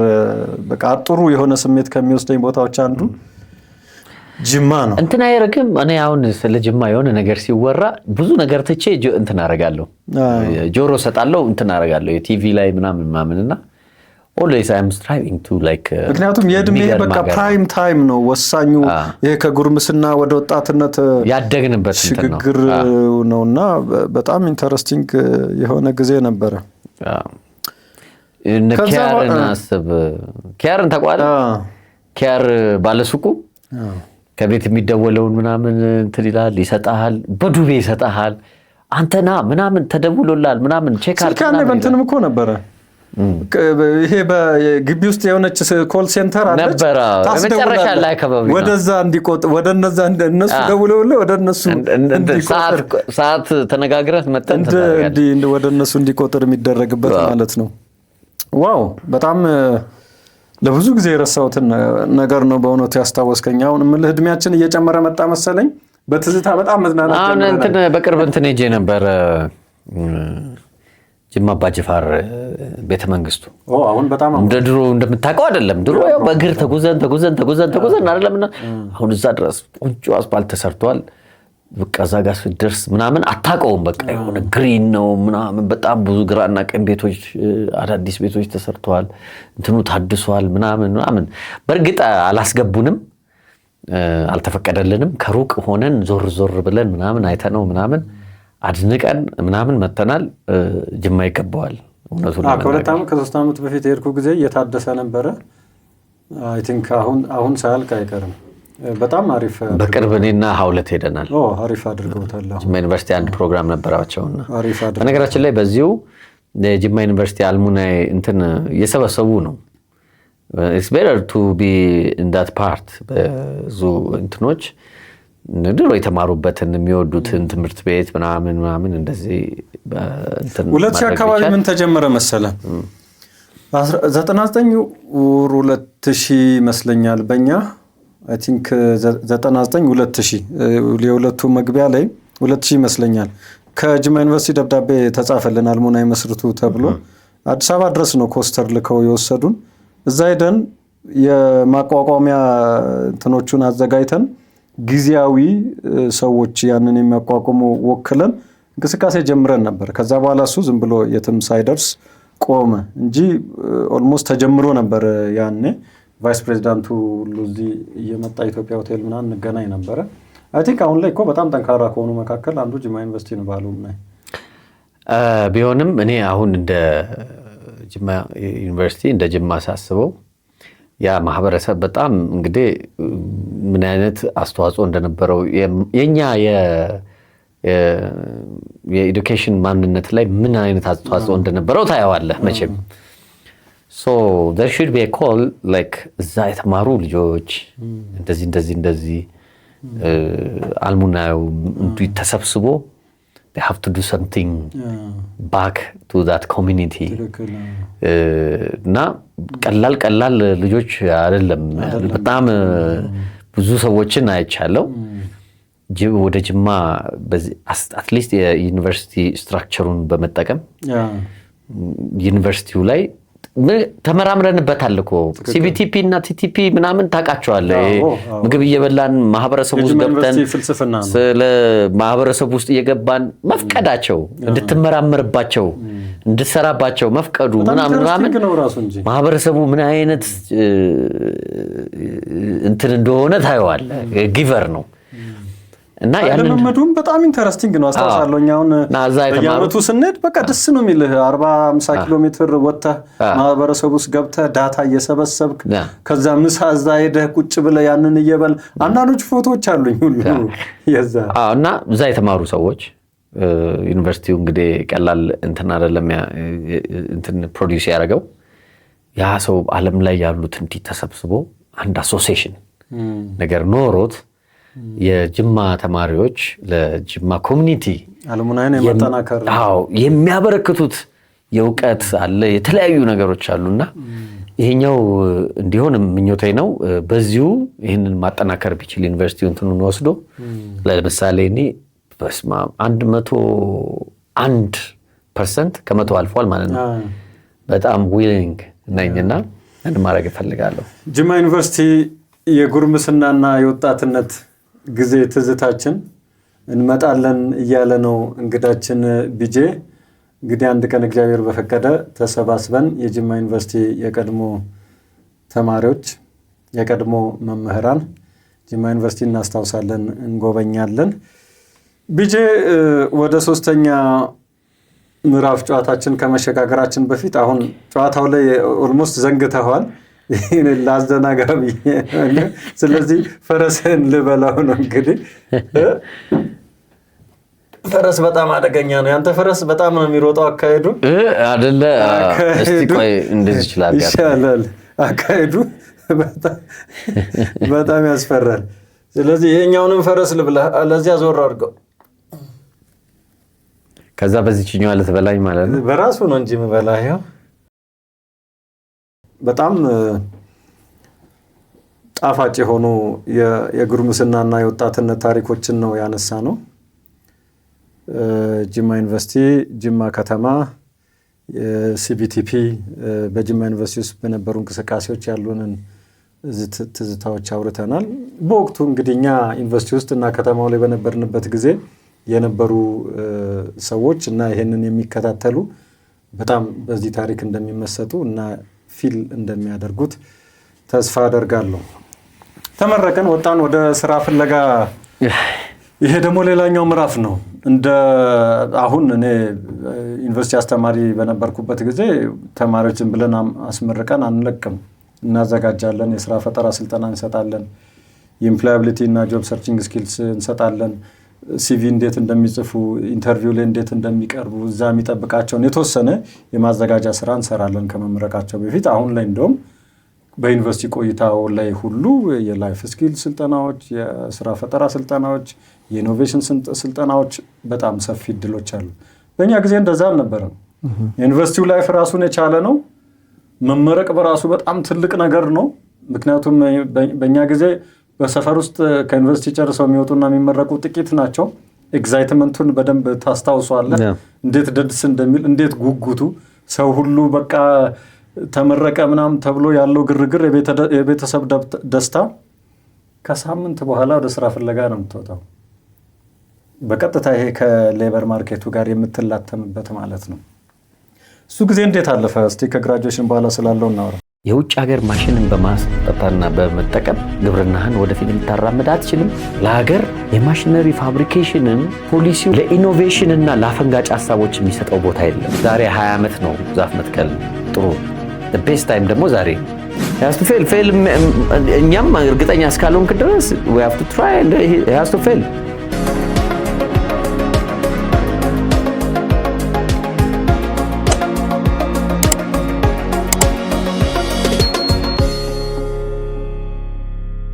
በቃ ጥሩ የሆነ ስሜት ከሚወስደኝ ቦታዎች አንዱ ጅማ ነው። እንትን አይረግም። እኔ አሁን ስለ ጅማ የሆነ ነገር ሲወራ ብዙ ነገር ትቼ እንትን አደርጋለሁ፣ ጆሮ ሰጣለሁ፣ እንትን አደርጋለሁ የቲቪ ላይ ምናምንና always I am striving to like ምክንያቱም የእድሜ በቃ ፕራይም ታይም ነው ወሳኙ። ይሄ ከጉርምስና ወደ ወጣትነት ያደግንበት ሽግግር ነውና በጣም ኢንተረስቲንግ የሆነ ጊዜ ነበረ። ኪያርን አስብ፣ ኪያርን ታውቀዋለህ? ኪያር ባለሱቁ ከቤት የሚደወለውን ምናምን እንትን ይላል፣ ይሰጣሃል፣ በዱቤ ይሰጣሃል። አንተና ምናምን ተደውሎላል ምናምን ቼክ አድርግ ምናምን በእንትንም እኮ ነበረ። ይሄ በግቢ ውስጥ የሆነች ኮል ሴንተር አለች ነበረ። መጨረሻ ላይ አካባቢ ወደዛ እንዲቆጥ ወደ እነዛ እነሱ ደውለውልህ ወደ እነሱ ሰዓት ተነጋግረህ መጠን ወደ እነሱ እንዲቆጥር የሚደረግበት ማለት ነው። ዋው በጣም ለብዙ ጊዜ የረሳሁትን ነገር ነው በእውነቱ ያስታወስከኝ። አሁን ምልህ እድሜያችን እየጨመረ መጣ መሰለኝ። በትዝታ በጣም መዝናናት አሁን እንትን በቅርብ እንትን ሄጄ ነበር ጅማ አባጅፋር ቤተ መንግስቱ። አሁን በጣም እንደ ድሮ እንደምታውቀው አይደለም። ድሮ ያው በእግር ተጉዘን አይደለምና አሁን እዛ ድረስ ቆንጆ አስፓልት ተሰርቷል። በቃ እዛ ጋር ስትደርስ ምናምን አታውቀውም። በቃ የሆነ ግሪን ነው ምናምን፣ በጣም ብዙ ግራና ቀኝ ቤቶች፣ አዳዲስ ቤቶች ተሰርተዋል። እንትኑ ታድሷል ምናምን። በእርግጥ አላስገቡንም፣ አልተፈቀደልንም። ከሩቅ ሆነን ዞር ብለን ምናምን አይተነው ምናምን አድንቀን ምናምን መተናል። ጅማ ይገባዋል። እውነቱን ከ2 ዓመት ከ3 ዓመት በፊት የሄድኩ ጊዜ እየታደሰ ነበረ። አይ ቲንክ አሁን ሳያልቅ አይቀርም። በጣም አሪፍ። በቅርብ እኔና ሀውለት ሄደናል። አሪፍ አድርገውታል። ጅማ ዩኒቨርሲቲ አንድ ፕሮግራም ነበራቸውና አሪፍ አድርገው። በነገራችን ላይ በዚሁ የጅማ ዩኒቨርሲቲ አልሙናይ እንትን እየሰበሰቡ ነው። it's better to be in that part ብዙ እንትኖች ድሮ የተማሩበትን የሚወዱትን ትምህርት ቤት ምናምን እንደዚህ እንትን 2000 አካባቢ ምን ተጀመረ መሰለ 99 ወር 2000 ይመስለኛል በእኛ I think 99 2000 የሁለቱ መግቢያ ላይ 2000 ይመስለኛል ከጅማ ዩኒቨርሲቲ ደብዳቤ ተጻፈልን አልሙናይ መስርቱ ተብሎ አዲስ አበባ ድረስ ነው ኮስተር ልከው የወሰዱን። እዛ ሄደን የማቋቋሚያ እንትኖቹን አዘጋጅተን ጊዜያዊ ሰዎች ያንን የሚያቋቁሙ ወክለን እንቅስቃሴ ጀምረን ነበር። ከዛ በኋላ እሱ ዝም ብሎ የትም ሳይደርስ ቆመ እንጂ ኦልሞስት ተጀምሮ ነበር። ያኔ ቫይስ ፕሬዚዳንቱ ሉዚ እየመጣ ኢትዮጵያ ሆቴል ምናምን እንገናኝ ነበረ። አይ ቲንክ አሁን ላይ እኮ በጣም ጠንካራ ከሆኑ መካከል አንዱ ጅማ ዩኒቨርሲቲ ነው ባሉምናይ ቢሆንም እኔ አሁን እንደ ጅማ ዩኒቨርሲቲ እንደ ጅማ ሳስበው ያ ማህበረሰብ በጣም እንግዲህ ምን አይነት አስተዋጽኦ እንደነበረው የኛ የኤዱኬሽን ማንነት ላይ ምን አይነት አስተዋጽኦ እንደነበረው ታያዋለህ መቼም። so there should be a call like እዛ የተማሩ ልጆች እንደዚህ አልሙናዩ ተሰብስቦ they have to do something back to that community እና ቀላል ልጆች አይደለም በጣም ብዙ ሰዎችን አይቻለው ወደ ጅማ በዚህ አትሊስት የዩኒቨርሲቲ ስትራክቸሩን በመጠቀም ዩኒቨርሲቲው ላይ ተመራምረንበታል እኮ ሲቢቲፒ እና ቲቲፒ ምናምን ታቃቸዋል ምግብ እየበላን ማህበረሰቡ ውስጥ ገብተን ስለ ማህበረሰቡ ውስጥ እየገባን መፍቀዳቸው እንድትመራመርባቸው እንድትሰራባቸው መፍቀዱ ምናምን ማህበረሰቡ ምን አይነት እንትን እንደሆነ ታየዋል ጊቨር ነው እና ያለመዱም በጣም ኢንተረስቲንግ ነው አስተዋሳለሁኛውን ያመቱ ስንሄድ በቃ ደስ ነው የሚልህ 40-50 ኪሎ ሜትር ወጣ ማህበረሰቡ ውስጥ ገብተህ ዳታ እየሰበሰብክ ከዛ ምሳ እዛ ሄደህ ቁጭ ብለህ ያንን እየበል አንዳንዶች ፎቶዎች አሉኝ ሁሉ የዛ እና እዛ የተማሩ ሰዎች ዩኒቨርሲቲው እንግዲህ ቀላል እንትን አይደለም እንትን ፕሮዲዩስ ያደረገው ያ ሰው ዓለም ላይ ያሉት እንዲ ተሰብስቦ አንድ አሶሲዬሽን ነገር ኖሮት የጅማ ተማሪዎች ለጅማ ኮሚኒቲ አለሙናይን የማጠናከር የሚያበረክቱት የውቀት አለ የተለያዩ ነገሮች አሉና ይሄኛው እንዲሆን ምኞቴ ነው በዚሁ ይሄንን ማጠናከር ቢችል ዩኒቨርሲቲው እንትኑን ወስዶ ለምሳሌ እኔ በስማ 101% ከመቶ አልፏል ማለት ነው በጣም ዊሊንግ ነኝና እንደ ማድረግ ፈልጋለሁ ጅማ ዩኒቨርሲቲ የጉርምስናና የወጣትነት ጊዜ ትዝታችን እንመጣለን እያለ ነው እንግዳችን ቢጄ እንግዲህ አንድ ቀን እግዚአብሔር በፈቀደ ተሰባስበን የጅማ ዩኒቨርሲቲ የቀድሞ ተማሪዎች የቀድሞ መምህራን ጅማ ዩኒቨርሲቲ እናስታውሳለን እንጎበኛለን ቢጄ ወደ 3ኛ ምዕራፍ ጨዋታችን ከመሸጋገራችን በፊት አሁን ጨዋታው ላይ ኦልሞስት ዘንግተዋል ላዘናጋቢ ስለዚህ ፈረስን ልበላው ነው እንግዲህ ፈረስ በጣም አደገኛ ነው ያንተ ፈረስ በጣም ነው የሚሮጠው አካሄዱ አይደለ እስቲ ቆይ እንደዚህ ይችላል አካሄዱ በጣም ያስፈራል ስለዚህ ይሄኛውንም ፈረስ ልብላ ለዚያ ዞር አድርገው ከዛ በዚህኛው ልትበላኝ ማለት ነው በራሱ ነው እንጂ መበላው በጣም ጣፋጭ ሆኖ የጉርምስናና የወጣትነት ታሪኮችን ነው ያነሳ ነው ጅማ ዩኒቨርሲቲ ጅማ ከተማ ሲቢቲፒ በጅማ ዩኒቨርሲቲ ውስጥ በነበሩ እንቅስቃሴዎች ያሉንን ትዝታዎች አውርተናል በወቅቱ እንግዲህኛ ዩኒቨርሲቲ ውስጥ እና ከተማው ላይ በነበርንበት ጊዜ የነበሩ ሰዎች እና ይሄንን የሚከታተሉ በጣም በዚህ ታሪክ እንደሚመሰጡ እና ፊል እንደሚያደርጉት ተስፋ አደርጋለሁ ተመረቀን ወጣን ወደ ስራ ፍለጋ ይሄ ደግሞ ሌላኛው ምዕራፍ ነው እንደ አሁን እኔ ዩኒቨርሲቲ አስተማሪ በነበርኩበት ጊዜ ተማሪዎችን ብለን አስመርቀን አንለቅም እናዘጋጃለን የስራ ፈጠራ ስልጠና እንሰጣለን የኢምፕሎያቢሊቲ እና ጆብ ሰርቺንግ ስኪልስ እንሰጣለን ሲቪ እንዴት እንደሚጽፉ ኢንተርቪው ላይ እንዴት እንደሚቀርቡ እዛ የሚጠብቃቸውን የተወሰነ የማዘጋጃ ስራ እንሰራለን ከመመረቃቸው በፊት አሁን ላይ እንደውም በዩኒቨርሲቲ ቆይታው ላይ ሁሉ የላይፍ ስኪል ስልጠናዎች የስራ ፈጠራ ስልጠናዎች የኢኖቬሽን ስልጠናዎች በጣም ሰፊ እድሎች አሉ በእኛ ጊዜ እንደዛ አልነበረም ዩኒቨርሲቲው ላይፍ ራሱን የቻለ ነው መመረቅ በራሱ በጣም ትልቅ ነገር ነው ምክንያቱም በእኛ ጊዜ በሰፈር ውስጥ ከዩኒቨርሲቲ ጨርሰው የሚወጡና የሚመረቁ ጥቂት ናቸው ኤግዛይትመንቱን በደንብ ታስታውሷለህ እንዴት ደስ እንደሚል እንዴት ጉጉቱ ሰው ሁሉ በቃ ተመረቀ ምናም ተብሎ ያለው ግርግር የቤተሰብ ደስታ ከሳምንት በኋላ ወደ ስራ ፍለጋ ነው የምትወጣው በቀጥታ ይሄ ከሌበር ማርኬቱ ጋር የምትላተምበት ማለት ነው እሱ ጊዜ እንዴት አለፈ እስቲ ከግራጁዌሽን በኋላ ስላለው እናወራ የውጭ ሀገር ማሽንን በማስጠጣና በመጠቀም ግብርናህን ወደፊት ልታራምድ አትችልም ለሀገር የማሽነሪ ፋብሪኬሽንን ፖሊሲው ለኢኖቬሽን እና ለአፈንጋጭ ሀሳቦች የሚሰጠው ቦታ የለም ዛሬ 20 ዓመት ነው ዛፍ መትከል ጥሩ the best time ደግሞ ዛሬ has to fail እኛም እርግጠኛ እስካልሆንክ ድረስ we have to try and it has to fail